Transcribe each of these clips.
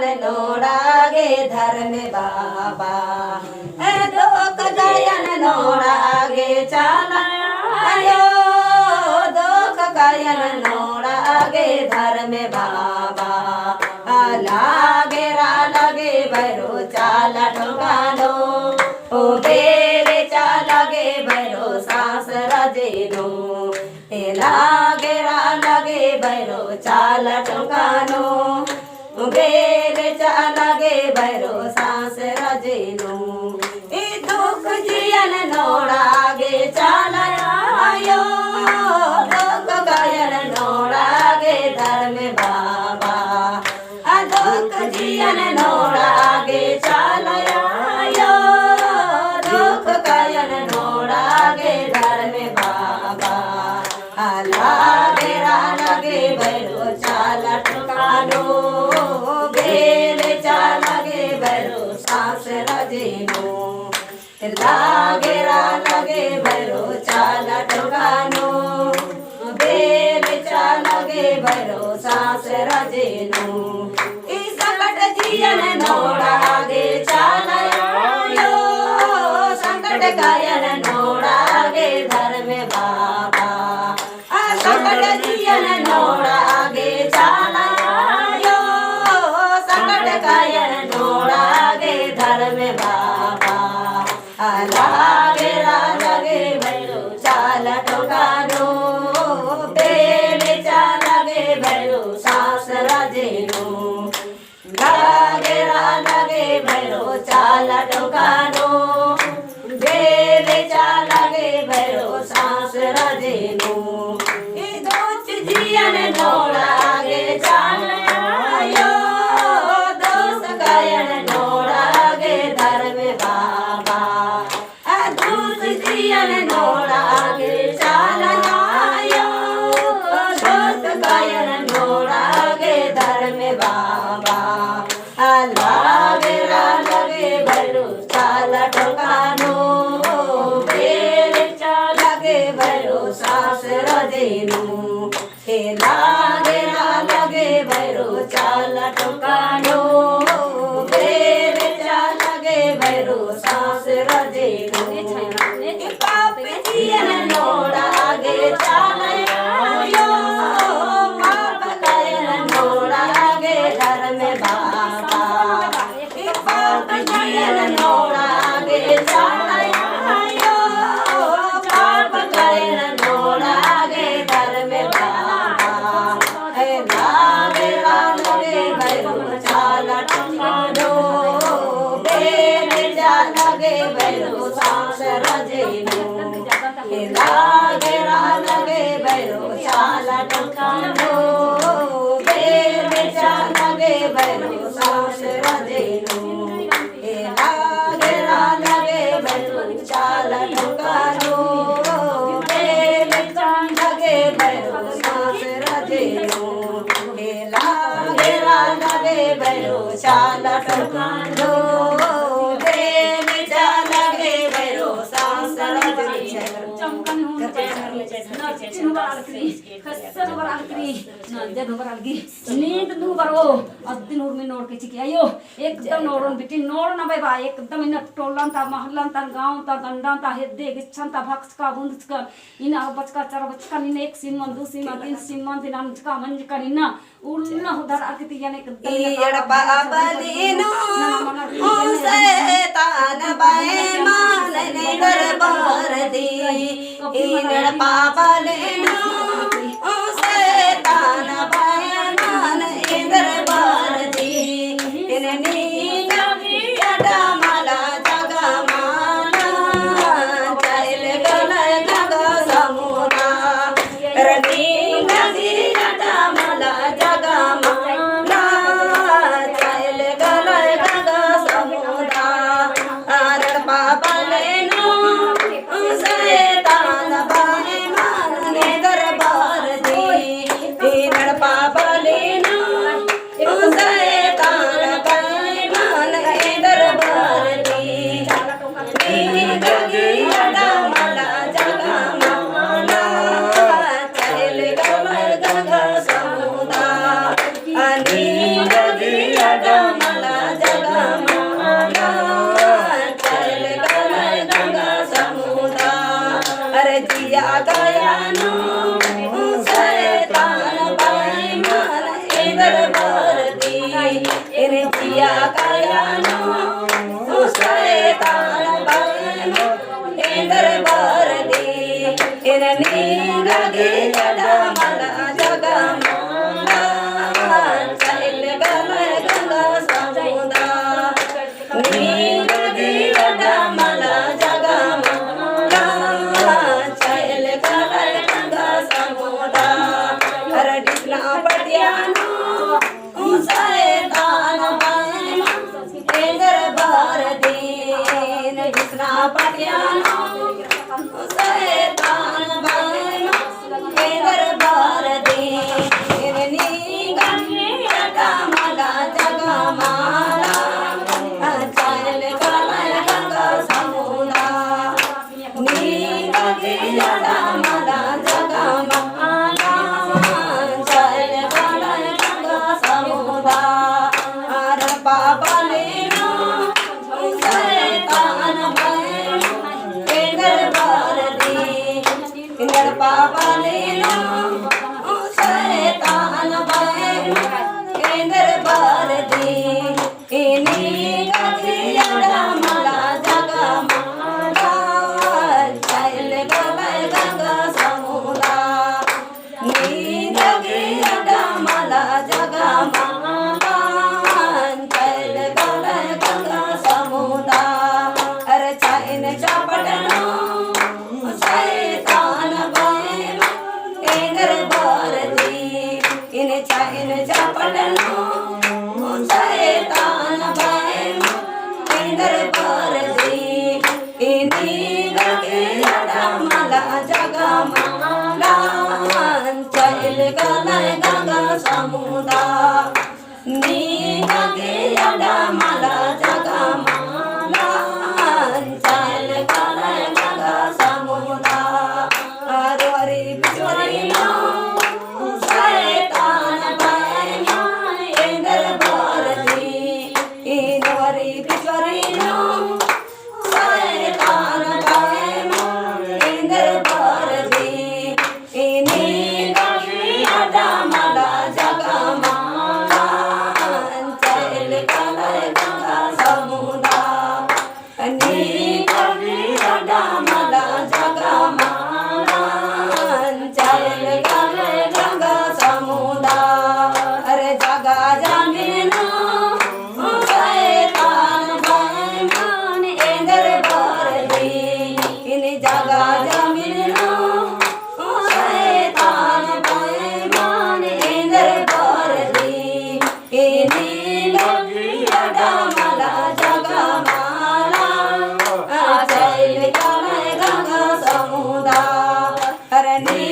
गायन नोड़ागे धर्म बाबा दोक गायन नोड़ागे चालायो दोक गायन नोड़ागे धर्म बाबा लागे रा लगे भैरो चाला ठोकानो ओ बेरे चालागे भैरो सांस रजेनो लागे रा लगे भैरो चाला ठोकानो बेरे चालागे भैरो सांस रजेनो ए दुख जियन नोड़ागे चालायो दुख गायन नोड़ागे धर्म बाबा दुख जियन नोड़ागे चालायो दुख गायन नोड़ागे धर्म बाबा लागे रा लगे भैरो चाला ठोकानो बेरे चालागे भैरो सांस रजेनो लागे रा लगे भैरो चाला ठोकानो बेरे चालागे भैरो सांस रजेनो संकट जियन नोड़ागे चालायो संकट गायन नोड़ागे धर्म बाबा संकट जियन नोड़ागे चालायो संकट गायन नोड़ागे धर्म बाबा लागे रा लगे भैरो चाला ठोकानो बेरे चालागे भैरो सांस रजेनो लागे रा लगे भैरो चाला ठोकानो बेरे चालागे भैरो सांस रजेनो दोच जियन नोड़ागे चालायो दोष गायन नोड़ागे धर्म बाबा दोष जियन नोड़ागे चालायो दोष गायन नोड़ागे धर्म बाबा लागे रा लगे भैरो चाला ठोकानो बेरे चालागे भैरो सांस रजेनो लागे रा लगे भैरो चाला ठोकानो बेरे चालागे भैरो सांस रजेनो पाप जियन नोड़ागे चालायो पाप गायन नोड़ागे धर्म बाबा पाप जियन नोड़ागे चालायो पाप गायन नोड़ागे धर्म बाबा लागे रा लगे भैरो चाला ठोकानो बेरे चालागे भैरो सांस रजेनो लागे रा लगे भैरो चाला ठोकानो बेरे चालागे भैरो सांस रजेनो लागे रा लगे भैरो चाला ठोकानो बेरे चालागे भैरो सांस रजेनो लागे रा लगे भैरो चाला ठोकानो बेरे चालागे भैरो सांस रजेनो नींद दू बरो अद्दिन उर्मी नोड़ के चिकी आयो एकदम नोड़न बिटी नोड़ ना बाई बा एकदम इन टोलन ता महलन ता गांव ता गंडा ता हेदे गिच्छन ता भक्स का बुंद का इन बचका चार बचका इन एक सीमन दू सीमन तीन सीमन तीन अंजका मंजका इन उल्ना उधर आके यानी एकदम ईड़ बाबलीनो ओ शैतान बेईमान ने दरबार दी ईड़ बाबलीनो ओ शैतान बेईमान ने दरबार दी इननी नबी अडमला जगमाना चल गल गग समुना रनी नदी अडमला जगमाना चल गल गग समुना आरण बाबलेनो शैतान बेईमान ने दरबार दी ईरण बाबलेनो शैतान बेईमान ने दरबार दी गगी अडमला जगमाना चल गल गग समुना अनी गगी अडमला कृष्णा पटियानो शैतान बैमा के दरबार दीन कृष्णा पटियानो शैतान बैमा के दरबार दीन नी गंगे मला जगमाला चल गलय गंगा समुद्रा नी गंगे मला जगमाला चल गलय गंगा समुद्रा अर पापा लेना शैतान बैमा के दरबार दीन पापा लेना शैतान बैमा के दरबार दीन इनी गदिया मला जगमाला चल गलय गंगा समुद्रा नी गदिया मला जगमाला चल गलय गंगा समुद्रा अरे चैन चपटनो शैतान बैमा के दरबार दीन इन चैन चपटनो शैतान बैमा के दरबार दीन इनी गदिया मला जगमाला चल गलय गंगा समुद्रा नी गदिया मला जगमाला चल गलय गंगा समुद्रा अरे बिचवरीनो शैतान बैमा के दरबार दीन इनवरी बिचवरीनो शैतान बैमा के दरबार दीन इनी गदिया मला जगमाला चल गलय गंगा समुद्रा नी गदिया मला जगमाला चल गलय गंगा समुद्रा अरे जगा जमीनो शैतान बैमा के दरबार दीन इन जगा जमीनो शैतान बैमा के दरबार दीन इनी गदिया मला जगमाला चल गलय गंगा समुद्रा अरे नी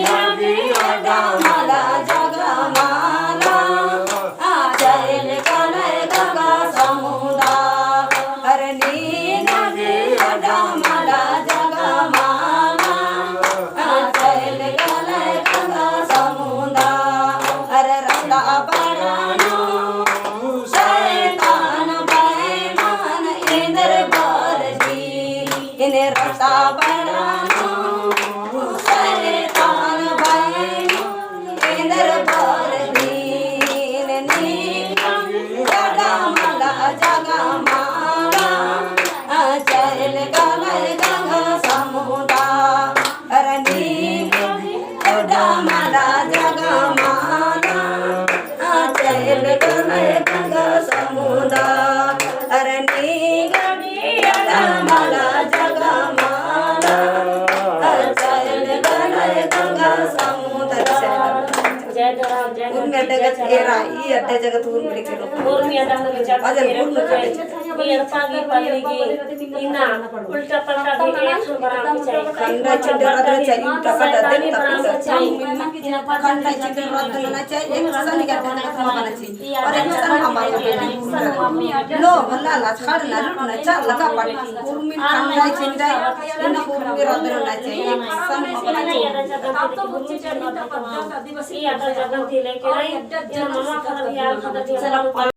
गदिया मला जगमाला चल गलय गंगा समुद्रा अरे नी गदिया मला जगमाला चल गलय गंगा समुद्रा अरे रस्ता पड़ानो शैतान बैमा के दरबार दीन इन्हें रस्ता पड़ानो शैतान बैमा के दरबार दीन नी गदा मला जगमाला चल गलय गंगा समुद्रा अरे नी गदा मला जगमाला चल गलय गंगा समुद्रा अरे नी गदिया मला जगमाला चल गलय गंगा समुद्रा जय राम जय ಊರ್ಮಿ ಅಡ್ಡಗತ್ ಏರ ಈ ಅಡ್ಡ ಜಗತ್ ಊರ್ಮಿ ಲಿಖಿರೋ ಊರ್ಮಿ ಅಡ್ಡ ಜಗತ್ ಅದನ್ನ ಊರ್ಮಿ ಕಡೆ ಈ ಅರ್ಪಾಗಿ ಪಲ್ಲಿಗೆ ಇನ್ನ ಉಲ್ಟಾ ಪಲ್ಟಾ ಗೆ ಏಸು ಬರಾಂಗಿ ಚಾಯಿ ಖಂಡ ಚಿಡ್ಡ ರದ್ರ ಚಾಯಿ ಉಲ್ಟಾ ಪಲ್ಟಾ ದೆ ತಪ್ಪ ಚಾಯಿ ಖಂಡ ಚಿಡ್ಡ ರದ್ರ ನ ಚಾಯಿ एक सन के अड्डा जगत माना ची और एक सन हमारा बेटी लो भल्ला ला छाड़ ना लुट ना चा लगा पड़ ऊर्मि खंडा चिड्ड इन ऊर्मि रದ್ರ ना ಚಾಯಿ एक सन हमारा ची अब तो बच्चे चढ़ी तो 15 आदिवासी ಈ ಅಡ್ಡ ಜಗತ್ लेके रही मम्मा खबर यार खबर